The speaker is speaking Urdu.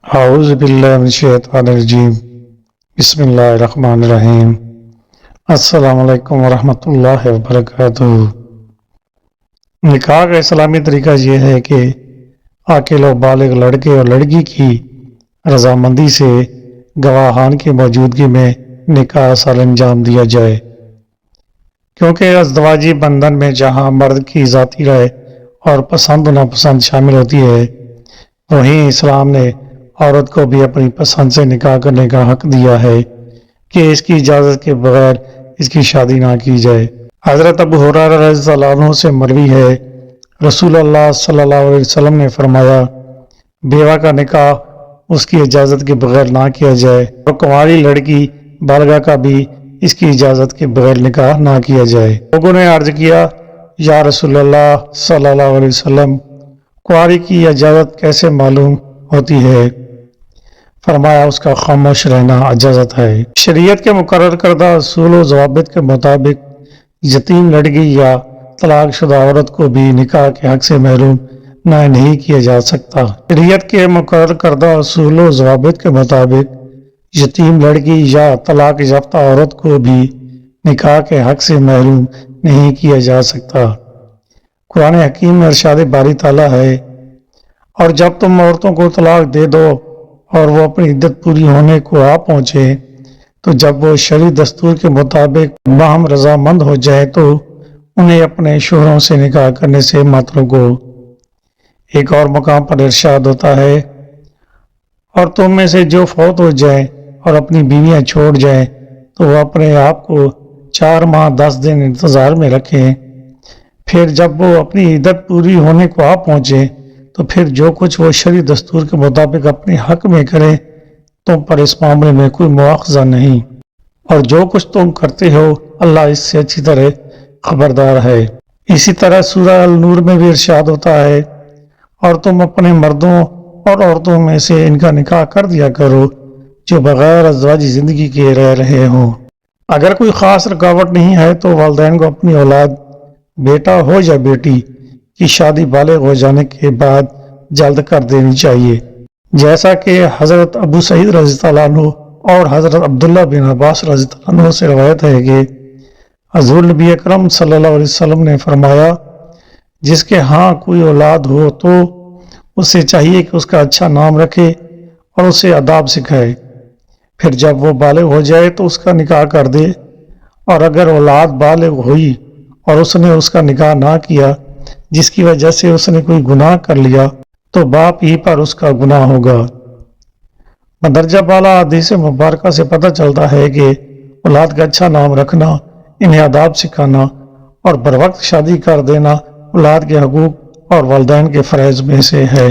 اعوذ باللہ من الشیطان الرجیم بسم اللہ الرحمن الرحیم السلام علیکم ورحمۃ اللہ وبرکاتہ۔ نکاح کا اسلامی طریقہ یہ ہے کہ عاقل و بالغ لڑکے اور لڑکی کی رضامندی سے گواہان کی موجودگی میں نکاح سال انجام دیا جائے، کیونکہ ازدواجی بندھن میں جہاں مرد کی ذاتی رائے اور پسند و ناپسند شامل ہوتی ہے، وہیں اسلام نے عورت کو بھی اپنی پسند سے نکاح کرنے کا حق دیا ہے کہ اس کی اجازت کے بغیر اس کی شادی نہ کی جائے۔ حضرت ابو ہریرہ رضی اللہ عنہ سے مروی ہے، رسول اللہ صلی اللہ علیہ وسلم نے فرمایا، بیوہ کا نکاح اس کی اجازت کے بغیر نہ کیا جائے، اور کنواری لڑکی بالغہ کا بھی اس کی اجازت کے بغیر نکاح نہ کیا جائے۔ لوگوں نے عرض کیا، یا رسول اللہ صلی اللہ علیہ وسلم، کنواری کی اجازت کیسے معلوم ہوتی ہے؟ فرمایا، اس کا خاموش رہنا اجازت ہے۔ شریعت کے مقرر کردہ اصول و ضوابط کے مطابق یتیم لڑکی یا طلاق شدہ عورت کو بھی نکاح کے حق سے محروم نہیں کیا جا سکتا۔ شریعت کے مقرر کردہ اصول و ضوابط کے مطابق یتیم لڑکی یا طلاق یافتہ عورت کو بھی نکاح کے حق سے محروم نہیں کیا جا سکتا۔ قرآن حکیم میں ارشاد باری تعالیٰ ہے، اور جب تم عورتوں کو طلاق دے دو اور وہ اپنی عدت پوری ہونے کو آ پہنچے، تو جب وہ شرعی دستور کے مطابق باہم رضامند ہو جائے تو انہیں اپنے شوہروں سے نکاح کرنے سے مت روکو۔ ایک اور مقام پر ارشاد ہوتا ہے، اور تم میں سے جو فوت ہو جائیں اور اپنی بیویاں چھوڑ جائیں تو وہ اپنے آپ کو 4 ماہ 10 دن انتظار میں رکھیں، پھر جب وہ اپنی عدت پوری ہونے کو آ پہنچے تو پھر جو کچھ وہ شرعی دستور کے مطابق اپنے حق میں کرے، تم پر اس معاملے میں کوئی مواخذہ نہیں، اور جو کچھ تم کرتے ہو اللہ اس سے اچھی طرح خبردار ہے۔ اسی طرح سورہ النور میں بھی ارشاد ہوتا ہے، اور تم اپنے مردوں اور عورتوں میں سے ان کا نکاح کر دیا کرو جو بغیر ازدواجی زندگی کے رہ رہے ہوں۔ اگر کوئی خاص رکاوٹ نہیں ہے تو والدین کو اپنی اولاد، بیٹا ہو یا بیٹی، کی شادی بالغ ہو جانے کے بعد جلد کر دینی چاہیے، جیسا کہ حضرت ابو سعید رضی اللہ عنہ اور حضرت عبداللہ بن عباس رضی اللہ عنہ سے روایت ہے کہ حضور نبی اکرم صلی اللہ علیہ وسلم نے فرمایا، جس کے ہاں کوئی اولاد ہو تو اسے چاہیے کہ اس کا اچھا نام رکھے اور اسے آداب سکھائے، پھر جب وہ بالغ ہو جائے تو اس کا نکاح کر دے، اور اگر اولاد بالغ ہوئی اور اس نے اس کا نکاح نہ کیا جس کی وجہ سے اس نے کوئی گناہ کر لیا تو باپ ہی پر اس کا گناہ ہوگا۔ مندرجہ بالا حدیث مبارکہ سے پتہ چلتا ہے کہ اولاد کا اچھا نام رکھنا، انہیں آداب سکھانا اور بروقت شادی کر دینا اولاد کے حقوق اور والدین کے فرائض میں سے ہے۔